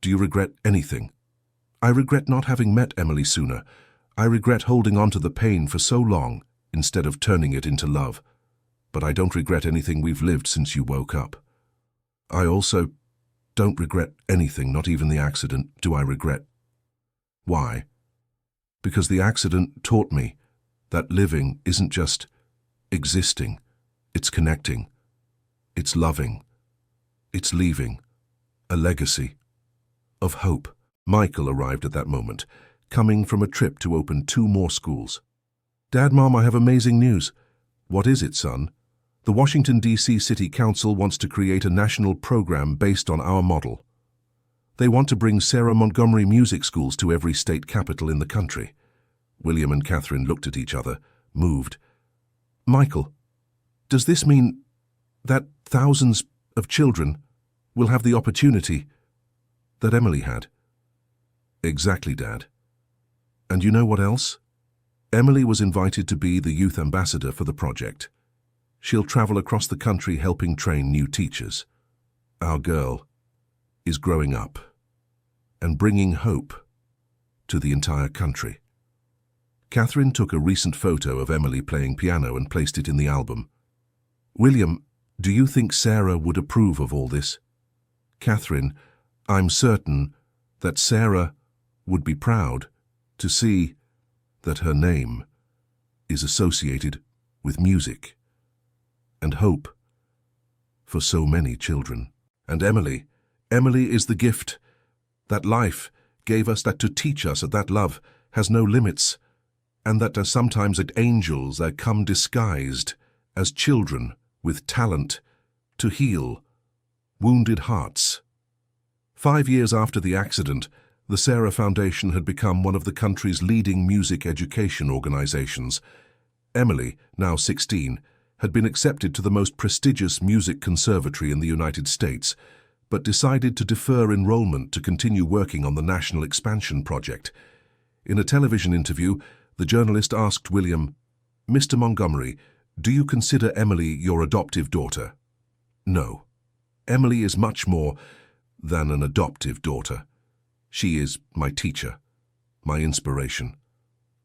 do you regret anything?" "I regret not having met Emily sooner. I regret holding on to the pain for so long instead of turning it into love. But I don't regret anything we've lived since you woke up." "I also don't regret anything, not even the accident, do I regret." "Why?" "Because the accident taught me that living isn't just existing, it's connecting, it's loving, it's leaving a legacy of hope." Michael arrived at that moment, coming from a trip to open 2 more schools. "Dad, Mom, I have amazing news." "What is it, son?" "The Washington, D.C. City Council wants to create a national program based on our model. They want to bring Sarah Montgomery music schools to every state capital in the country." William and Catherine looked at each other, moved. "Michael, does this mean that thousands of children will have the opportunity that Emily had?" "Exactly, Dad. And you know what else? Emily was invited to be the youth ambassador for the project. She'll travel across the country helping train new teachers. Our girl is growing up and bringing hope to the entire country." Catherine took a recent photo of Emily playing piano and placed it in the album. "William, do you think Sarah would approve of all this?" "Catherine, I'm certain that Sarah would be proud to see that her name is associated with music and hope for so many children. And Emily is the gift that life gave us, that to teach us that love has no limits, and that sometimes that angels that come disguised as children with talent to heal wounded hearts." 5 years after the accident, the Sarah Foundation had become one of the country's leading music education organizations. Emily, now 16, had been accepted to the most prestigious music conservatory in the United States, but decided to defer enrollment to continue working on the National Expansion Project. In a television interview, the journalist asked William, "Mr. Montgomery, do you consider Emily your adoptive daughter?" "No. Emily is much more than an adoptive daughter. She is my teacher, my inspiration,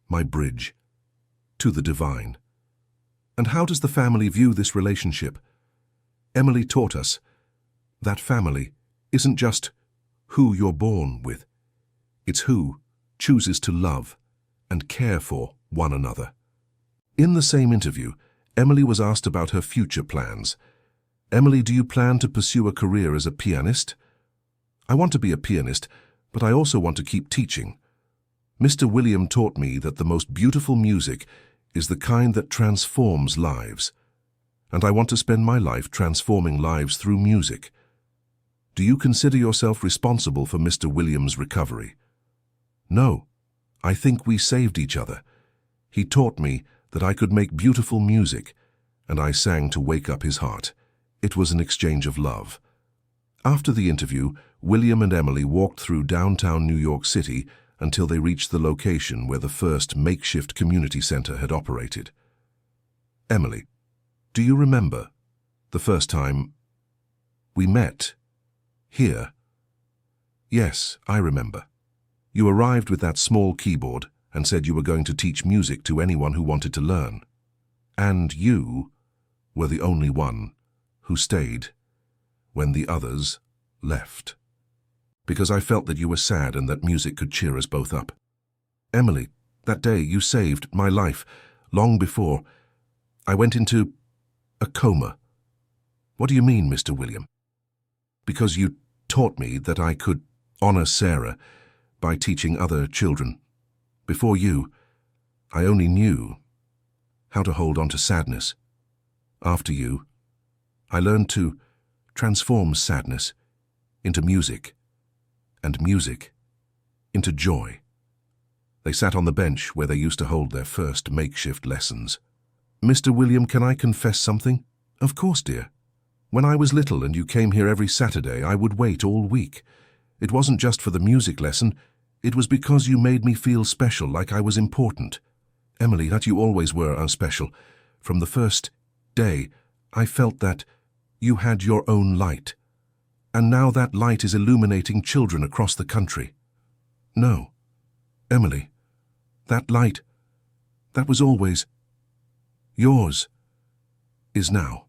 my bridge to the divine." "And how does the family view this relationship?" "Emily taught us that family isn't just who you're born with. It's who chooses to love and care for one another." In the same interview, Emily was asked about her future plans. "Emily, do you plan to pursue a career as a pianist?" "I want to be a pianist, but I also want to keep teaching. Mr. William taught me that the most beautiful music is the kind that transforms lives, and I want to spend my life transforming lives through music." "Do you consider yourself responsible for Mr. William's recovery?" "No. I think we saved each other. He taught me that I could make beautiful music, and I sang to wake up his heart. It was an exchange of love." After the interview, William and Emily walked through downtown New York City until they reached the location where the first makeshift community center had operated. "Emily, Do you remember the first time we met here? Yes, I remember. You arrived with that small keyboard and said you were going to teach music to anyone who wanted to learn. And you were the only one who stayed when the others left. Because I felt that you were sad and that music could cheer us both up. Emily, that day you saved my life long before I went into a coma. What do you mean, Mr. William? Because you taught me that I could honor Sarah by teaching other children. Before you, I only knew how to hold on to sadness. After you, I learned to transform sadness into music, and music into joy. They sat on the bench where they used to hold their first makeshift lessons. Mr. William, can I confess something? Of course, dear. When I was little and you came here every Saturday, I would wait all week. It wasn't just for the music lesson. It was because you made me feel special, like I was important. Emily, that you always were special. From the first day, I felt that you had your own light. And now that light is illuminating children across the country. No, Emily, that light, that was always yours, is now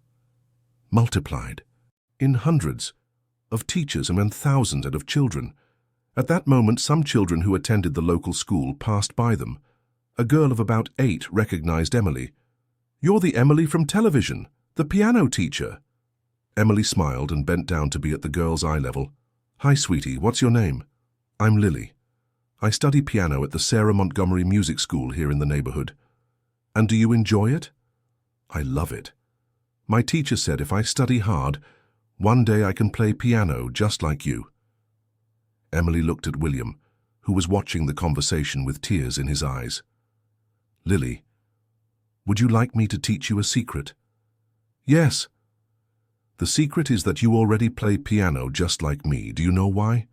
multiplied in hundreds of teachers and thousands of children. At that moment, some children who attended the local school passed by them. A girl of about 8 recognized Emily. "You're the Emily from television, the piano teacher." Emily smiled and bent down to be at the girl's eye level. "Hi, sweetie, what's your name?" "I'm Lily. I study piano at the Sarah Montgomery Music School here in the neighborhood." "And do you enjoy it?" "I love it. My teacher said if I study hard, one day I can play piano just like you." Emily looked at William, who was watching the conversation with tears in his eyes. "Lily, would you like me to teach you a secret?" "Yes." "The secret is that you already play piano just like me. Do you know why?"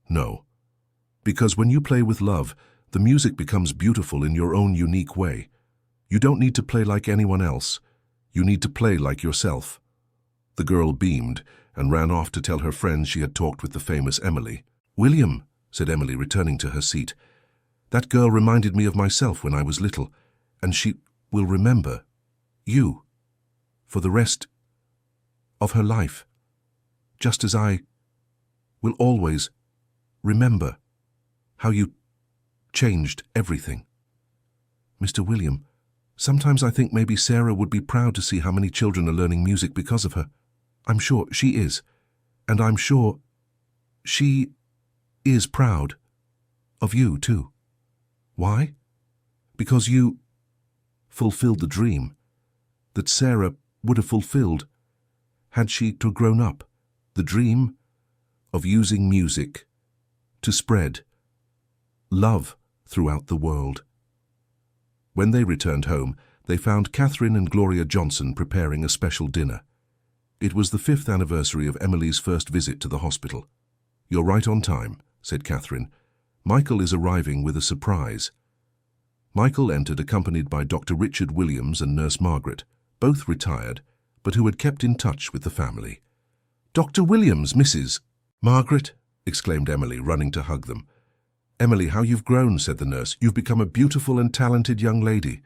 "No. Because when you play with love, the music becomes beautiful in your own unique way. You don't need to play like anyone else. You need to play like yourself." The girl beamed and ran off to tell her friends she had talked with the famous Emily. "William," said Emily, returning to her seat, "that girl reminded me of myself when I was little, and she will remember you for the rest of her life, just as I will always remember how you changed everything." "Mr. William, sometimes I think maybe Sarah would be proud to see how many children are learning music because of her. I'm sure she is, and I'm sure she is proud of you too. Why? Because you fulfilled the dream that Sarah would have fulfilled had she grown up, the dream of using music to spread love throughout the world." When they returned home, they found Catherine and Gloria Johnson preparing a special dinner. It was the 5th anniversary of Emily's first visit to the hospital. "You're right on time," said Catherine. "Michael is arriving with a surprise." Michael entered accompanied by Dr. Richard Williams and Nurse Margaret, both retired, but who had kept in touch with the family. "Dr. Williams, Mrs. Margaret," exclaimed Emily, running to hug them. "Emily, how you've grown," said the nurse. "You've become a beautiful and talented young lady."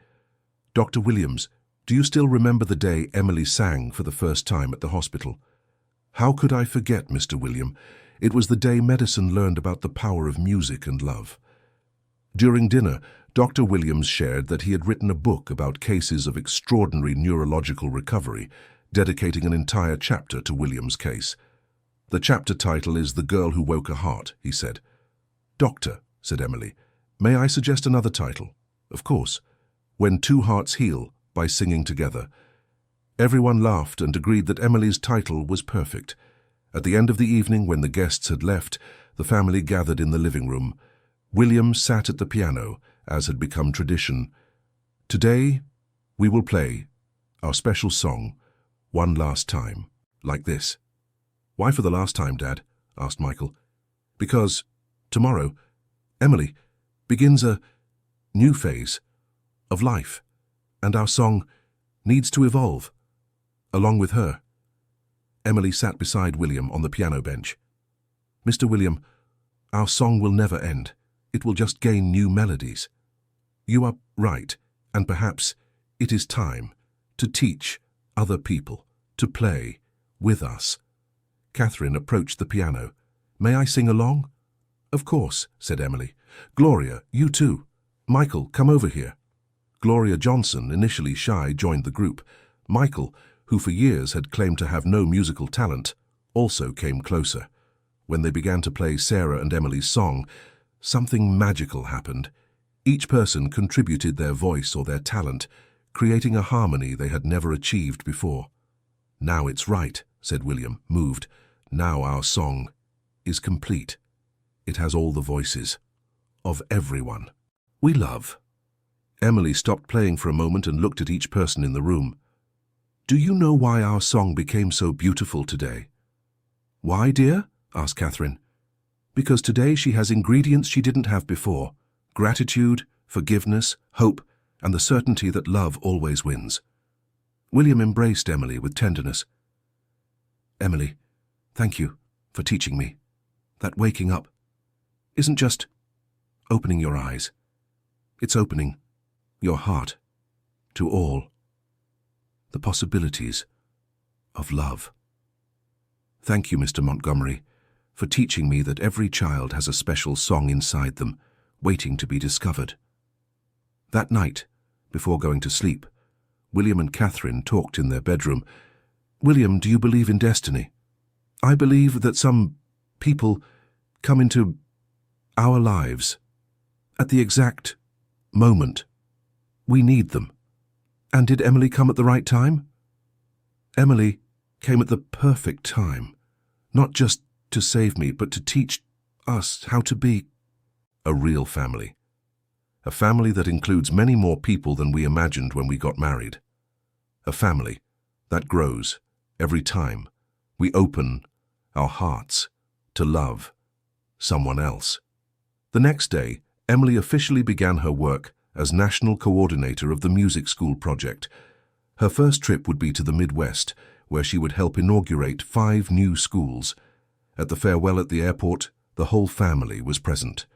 "Dr. Williams, do you still remember the day Emily sang for the first time at the hospital?" "How could I forget, Mr. William? It was the day medicine learned about the power of music and love." During dinner, Dr. Williams shared that he had written a book about cases of extraordinary neurological recovery, dedicating an entire chapter to William's case. "The chapter title is The Girl Who Woke Her Heart," he said. "Doctor," said Emily, "may I suggest another title?" "Of course. When Two Hearts Heal, by Singing Together." Everyone laughed and agreed that Emily's title was perfect. At the end of the evening, when the guests had left, the family gathered in the living room. William sat at the piano, as had become tradition. "Today, we will play our special song, One Last Time, like this." "Why for the last time, Dad?" asked Michael. "Because tomorrow, Emily, begins a new phase of life, and our song needs to evolve. along with her. Emily sat beside William on the piano bench. "Mr. William, our song will never end. It will just gain new melodies. You are right, and perhaps it is time to teach other people to play with us." Catherine approached the piano. "May I sing along?" "Of course," said Emily. "Gloria, you too. Michael, come over here." Gloria Johnson, initially shy, joined the group. Michael, who for years had claimed to have no musical talent, also came closer. When they began to play Sarah and Emily's song, something magical happened. Each person contributed their voice or their talent, creating a harmony they had never achieved before. "Now it's right," said William, moved. "Now our song is complete. It has all the voices of everyone we love." Emily stopped playing for a moment and looked at each person in the room. "Do you know why our song became so beautiful today?" "Why, dear?" asked Catherine. "Because today she has ingredients she didn't have before: gratitude, forgiveness, hope, and the certainty that love always wins." William embraced Emily with tenderness. "Emily, thank you for teaching me that waking up isn't just opening your eyes. It's opening your heart to all the possibilities of love. Thank you, Mr. Montgomery, for teaching me that every child has a special song inside them, waiting to be discovered." That night, before going to sleep, William and Catherine talked in their bedroom. "William, do you believe in destiny?" "I believe that some people come into our lives at the exact moment we need them." "And did Emily come at the right time?" "Emily came at the perfect time, not just to save me, but to teach us how to be a real family. A family that includes many more people than we imagined when we got married. A family that grows every time we open our hearts to love someone else." The next day, Emily officially began her work as National Coordinator of the Music School Project. Her first trip would be to the Midwest, where she would help inaugurate 5 new schools. At the farewell at the airport, the whole family was present.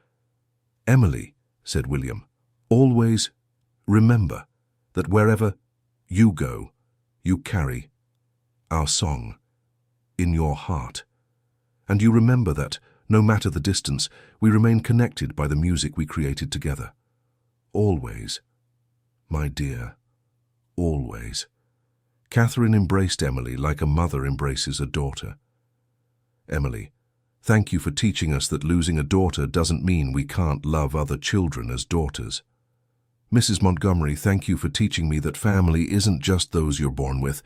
"Emily," said William, "always remember that wherever you go, you carry our song in your heart. And you remember that, no matter the distance, we remain connected by the music we created together. Always, my dear, always." Catherine embraced Emily like a mother embraces a daughter. "Emily, thank you for teaching us that losing a daughter doesn't mean we can't love other children as daughters. Mrs. Montgomery, thank you for teaching me that family isn't just those you're born with,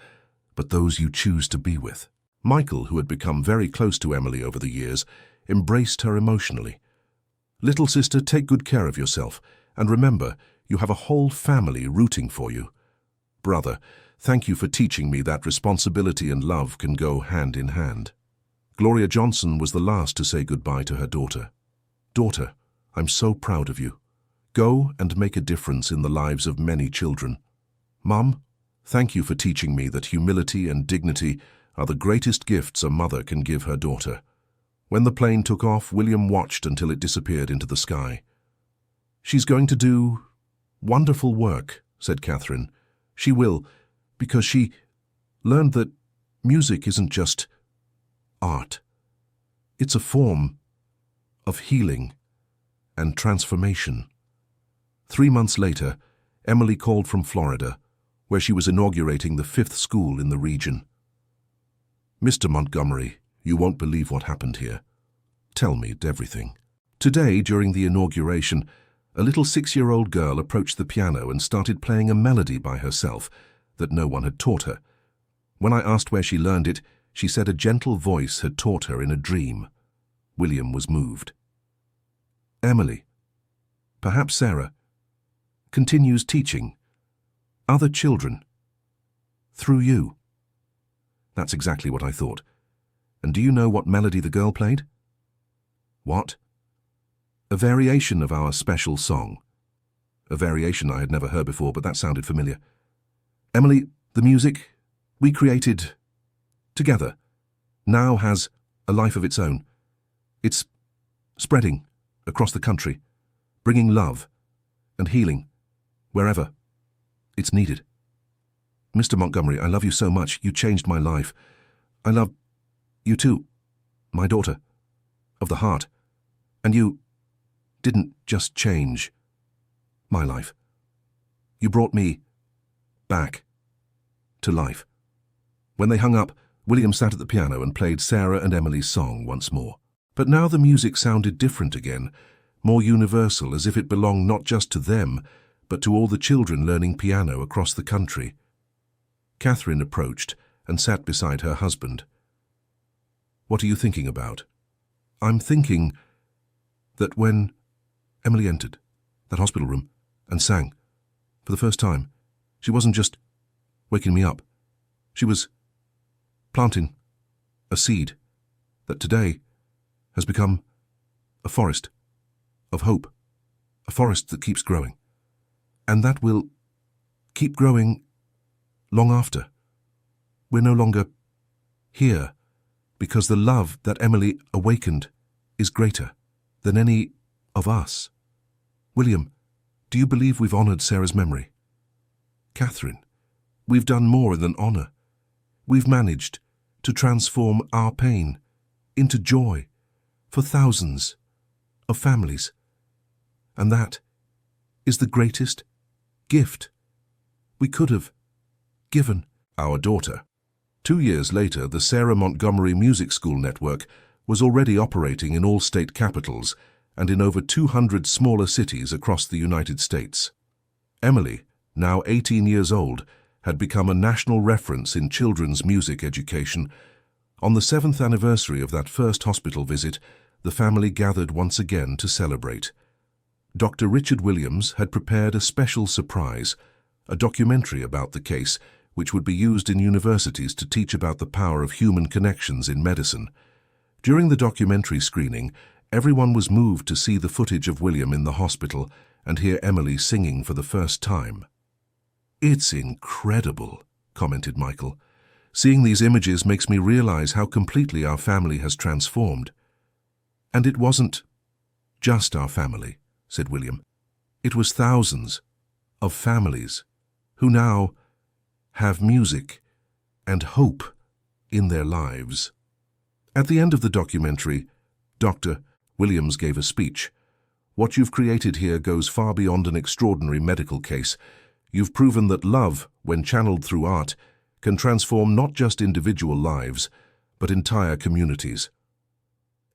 but those you choose to be with." Michael, who had become very close to Emily over the years, embraced her emotionally. "Little sister, take good care of yourself, and remember, you have a whole family rooting for you. Brother, thank you for teaching me that responsibility and love can go hand in hand." Gloria Johnson was the last to say goodbye to her daughter. "Daughter, I'm so proud of you. Go and make a difference in the lives of many children. Mom, thank you for teaching me that humility and dignity are the greatest gifts a mother can give her daughter." When the plane took off, William watched until it disappeared into the sky. "She's going to do wonderful work," said Catherine. "She will, because she learned that music isn't just art. It's a form of healing and transformation." 3 months later, Emily called from Florida, where she was inaugurating the 5th school in the region. "Mr. Montgomery, you won't believe what happened here. Tell me everything." Today, during the inauguration, a little 6-year-old girl approached the piano and started playing a melody by herself that no one had taught her. When I asked where she learned it, she said a gentle voice had taught her in a dream. William was moved. Emily, perhaps Sarah, continues teaching other children through you. That's exactly what I thought. And do you know what melody the girl played? What? A variation of our special song. A variation I had never heard before, but that sounded familiar. Emily, the music, we created together now has a life of its own. It's spreading across the country, bringing love and healing wherever it's needed. Mr. Montgomery, I love you so much. You changed my life. I love you too, my daughter, of the heart. And you didn't just change my life. You brought me back to life. When they hung up, William sat at the piano and played Sarah and Emily's song once more. But now the music sounded different again, more universal, as if it belonged not just to them, but to all the children learning piano across the country. Catherine approached and sat beside her husband. What are you thinking about? I'm thinking that when Emily entered that hospital room and sang, for the first time, she wasn't just waking me up. She was planting a seed that today has become a forest of hope, a forest that keeps growing, and that will keep growing long after. We're no longer here because the love that Emily awakened is greater than any of us. William, do you believe we've honored Sarah's memory? Catherine, we've done more than honor. We've managed to transform our pain into joy for thousands of families. And that is the greatest gift we could have given our daughter. 2 years later, the Sarah Montgomery Music School Network was already operating in all state capitals and in over 200 smaller cities across the United States. Emily, now 18 years old, had become a national reference in children's music education. On the 7th anniversary of that first hospital visit, the family gathered once again to celebrate. Dr. Richard Williams had prepared a special surprise, a documentary about the case, which would be used in universities to teach about the power of human connections in medicine. During the documentary screening, everyone was moved to see the footage of William in the hospital and hear Emily singing for the first time. "It's incredible," commented Michael. "Seeing these images makes me realize how completely our family has transformed." "And it wasn't just our family," said William. "It was thousands of families who now have music and hope in their lives." At the end of the documentary, Dr. Williams gave a speech. "What you've created here goes far beyond an extraordinary medical case. You've proven that love, when channeled through art, can transform not just individual lives, but entire communities."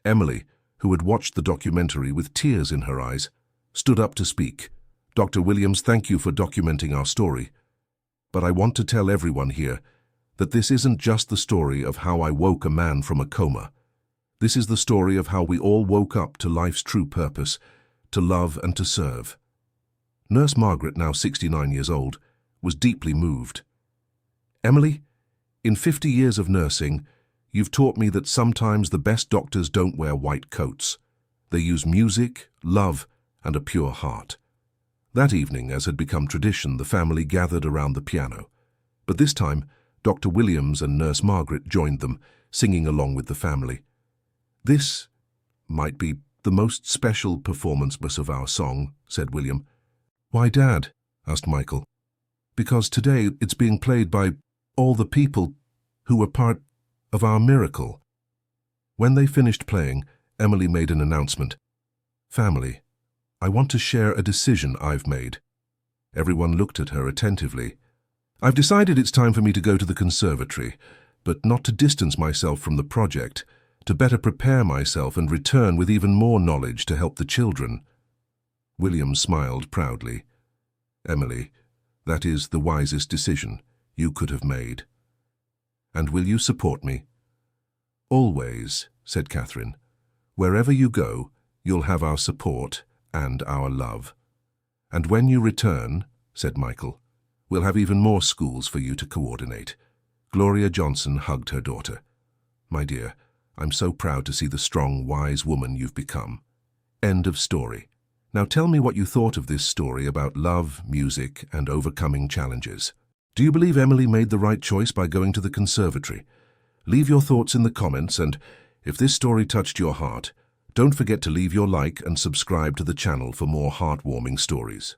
Emily, who had watched the documentary with tears in her eyes, stood up to speak. "Dr. Williams, thank you for documenting our story. But I want to tell everyone here that this isn't just the story of how I woke a man from a coma. This is the story of how we all woke up to life's true purpose, to love and to serve." Nurse Margaret, now 69 years old, was deeply moved. "Emily, in 50 years of nursing, you've taught me that sometimes the best doctors don't wear white coats. They use music, love, and a pure heart." That evening, as had become tradition, the family gathered around the piano. But this time, Dr. Williams and Nurse Margaret joined them, singing along with the family. "This might be the most special performance of our song," said William. "Why, Dad?" asked Michael. "Because today it's being played by all the people who were part of our miracle." When they finished playing, Emily made an announcement. "Family, I want to share a decision I've made." Everyone looked at her attentively. "I've decided it's time for me to go to the conservatory, but not to distance myself from the project, to better prepare myself and return with even more knowledge to help the children." William smiled proudly. "Emily, that is the wisest decision you could have made. And will you support me?" "Always," said Catherine. "Wherever you go, you'll have our support and our love. And when you return," said Michael, "we'll have even more schools for you to coordinate." Gloria Johnson hugged her daughter. "My dear, I'm so proud to see the strong, wise woman you've become." End of story. Now tell me what you thought of this story about love, music, and overcoming challenges. Do you believe Emily made the right choice by going to the conservatory? Leave your thoughts in the comments, and if this story touched your heart, don't forget to leave your like and subscribe to the channel for more heartwarming stories.